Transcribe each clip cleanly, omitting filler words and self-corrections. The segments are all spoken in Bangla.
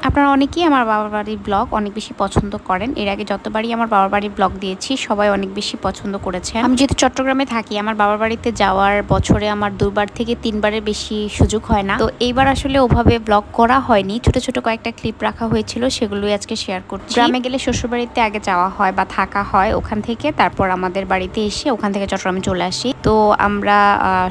আপনারা অনেকেই আমার বাবার বাড়ির ব্লগ অনেক বেশি পছন্দ করেন। এর আগে যতবারই আমার বাবার বাড়ির ব্লগ দিয়েছি সবাই অনেক বেশি পছন্দ করেছেন। আমি যেহেতু চট্টগ্রামে থাকি, আমার বাবার বাড়িতে যাওয়ার বছরে আমার 2বার থেকে 3বারের বেশি সুযোগ হয় না। তো এইবার আসলে ওভাবে ব্লগ করা হয়নি, ছোট ছোট কয়েকটা ক্লিপ রাখা হয়েছিল, সেগুলোই আজকে শেয়ার করছি। গ্রামে গেলে শ্বশুরবাড়িতে আগে যাওয়া হয় বা থাকা হয়, ওখান থেকে তারপর আমাদের বাড়িতে এসে ওখান থেকে চট্টগ্রামে চলে আসি। তো আমরা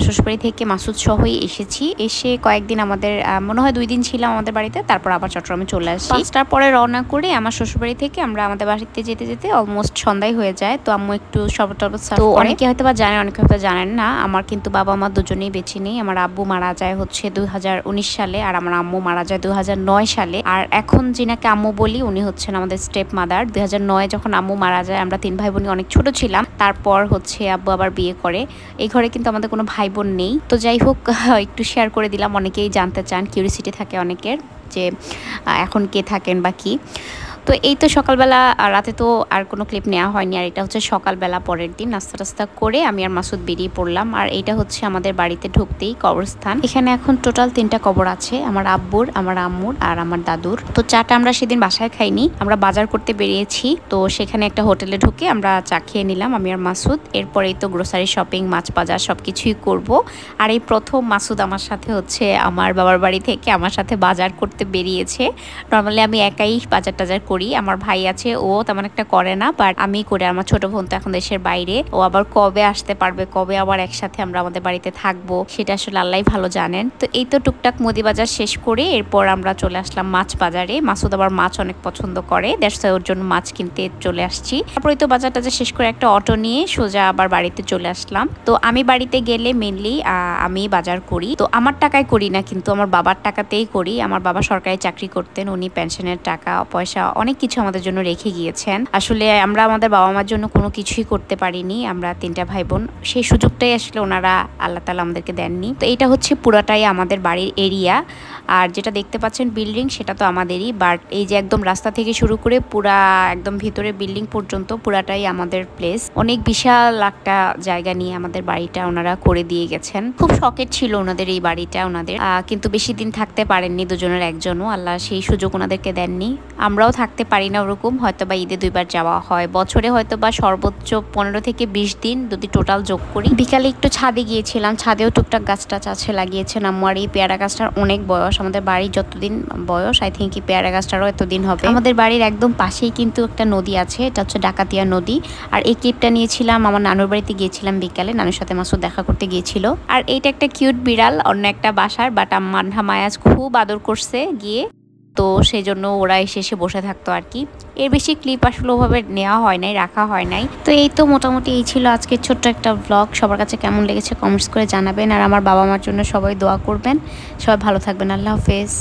শ্বশুরবাড়ি থেকে মাসুদ সহই এসেছি। এসে কয়েকদিন আমাদের মনে হয় 2 দিন ছিলাম আমাদের বাড়িতে, তারপর আবার চট্টগ্রামে চলে আসি। 5টার পরে রওনা করে আমার শ্বশুরবাড়ি থেকে আমরা আমাদের বাড়িতে যেতে যেতে অলমোস্ট সন্ধ্যায় হয়ে যায়। তো আম্মু একটু শরবত টরবত সার্ভ করে। অনেকে হয়তো বা জানেন, অনেকে হয়তো জানেন না। আমার কিন্তু বাবা মা দুজনেই বেঁচে নেই। আমার আব্বু মারা যায় হচ্ছে 2019 সালে, আর আমার আম্মু মারা যায় 2009 সালে। আর এখন যিনাকে আম্মু বলি উনি হচ্ছেন আমাদের স্টেপ মাদার। 2009 যখন আম্মু মারা যায় আমরা 3 ভাই বোনই অনেক ছোট ছিলাম। তারপর হচ্ছে আব্বু আবার বিয়ে করে। এই ঘরে কিন্তু আমাদের কোনো ভাই বোন নেই। তো যাই হোক, একটু শেয়ার করে দিলাম, অনেকেই জানতে চান, কিউরিসিটি থাকে অনেকের যে এখন কে থাকেন বা কি। তো এই তো সকালবেলা, রাতে তো আর কোনো ক্লিপ নেওয়া হয়নি। আর এটা হচ্ছে সকালবেলা পরের দিন নাস্তা টাস্তা করে আমি আর মাসুদ বেরিয়ে পড়লাম। আর এইটা হচ্ছে আমাদের বাড়িতে ঢুকতেই কবরস্থান। এখানে এখন টোটাল 3টা কবর আছে, আমার আব্বুর, আমার আম্মুর আর আমার দাদুর। তো চাটা আমরা সেদিন বাসায় খাইনি, আমরা বাজার করতে বেরিয়েছি। তো সেখানে একটা হোটেলে ঢুকে আমরা চা খেয়ে নিলাম আমি আর মাসুদ। এরপরেই তো গ্রোসারি শপিং, মাছ বাজার সবকিছুই করব। আর এই প্রথম মাসুদ আমার সাথে হচ্ছে আমার বাবার বাড়ি থেকে আমার সাথে বাজার করতে বেরিয়েছে। নর্মালি আমি একাই বাজার টাজার করি, আমার ভাই আছে, ও তেমন একটা করে না, বাট আমি করে। আমার ছোট বোন তো এখন দেশের বাইরে, ও আবার কবে আসতে পারবে, কবে আবার একসাথে আমরা আমাদের বাড়িতে থাকবো সেটা আসলে আল্লাহই ভালো জানেন। তো এই তো টুকটাক মুদি বাজার শেষ করে এরপর আমরা চলে আসলাম মাছ বাজারে। মাসুদ আবার মাছ অনেক পছন্দ করে, দ্যাটস ওয়াই ওর জন্য মাছ কিনতে চলে আসছি। তারপরে তো বাজার টাজার শেষ করে একটা অটো নিয়ে সোজা আবার বাড়িতে চলে আসলাম। তো আমি বাড়িতে গেলে মেনলি আমি বাজার করি। তো আমার টাকায় করি না, কিন্তু আমার বাবার টাকাতেই করি। আমার বাবা সরকারি চাকরি করতেন, উনি পেনশনের টাকা পয়সা অনেক কিছু আমাদের জন্য রেখে গিয়েছেন। আসলে আমরা আমাদের বাবা মার জন্য কোনো কিছুই করতে পারিনি, আমরা 3টা ভাই বোন। সেই সুযোগটাই আসলে ওনারা আল্লাহ তাআলা আমাদেরকে দেননি। তো এটা হচ্ছে পুরাটাই আমাদের বাড়ির এরিয়া। আর যেটা দেখতে পাচ্ছেন বিল্ডিং, সেটা তো আমাদেরই, বাট এই যে একদম রাস্তা থেকে শুরু করে পুরা একদম ভিতরে বিল্ডিং পর্যন্ত পুরাটাই আমাদের প্লেস। অনেক বিশাল একটা জায়গা নিয়ে আমাদের বাড়িটা ওনারা করে দিয়ে গেছেন। খুব শখের ছিল ওনাদের এই বাড়িটা ওনাদের, কিন্তু বেশি দিন থাকতে পারেননি দুজনের একজনও, আল্লাহ সেই সুযোগ ওনাদেরকে দেননি। আমরাও থাকতে পারি না ওরকম, হয়তো বা ঈদে 2বার যাওয়া হয়, বছরে হয়তো বা সর্বোচ্চ 15 থেকে 20 দিন যদি টোটাল যোগ করি। বিকালে একটু ছাদে গিয়েছিলাম, ছাদেও টুকটাক গাছ টাছ আছে লাগিয়েছেন আম্মু। আর এই পেয়ারা গাছটার অনেক বয়স, আমাদের বাড়ির যতদিন বয়স আই থিঙ্ক এই পেয়ারা গাছটারও এতদিন হবে। আমাদের বাড়ির একদম পাশেই কিন্তু একটা নদী আছে, এটা হচ্ছে ডাকাতিয়া নদী। আর এই ক্লিপটা নিয়েছিলাম আমার নানুর বাড়িতে গিয়েছিলাম বিকালে, নানুর সাথে মাসুদ দেখা করতে গিয়েছিল। আর এইটা একটা কিউট বিড়াল অন্য একটা বাসার, বাট মান্না মায়াজ খুব আদর করছে গিয়ে, তো সেই জন্য ওরা এসে বসে থাকতো আর কি। এর বেশি ক্লিপ আসলে ওভাবে নেওয়া হয় নাই, রাখা হয় নাই। তো এই তো মোটামুটি এই ছিল আজকের ছোট্ট একটা ব্লগ। সবার কাছে কেমন লেগেছে কমেন্টস করে জানাবেন। আর আমার বাবা মার জন্য সবাই দোয়া করবেন। সবাই ভালো থাকবেন। আল্লাহ হাফেজ।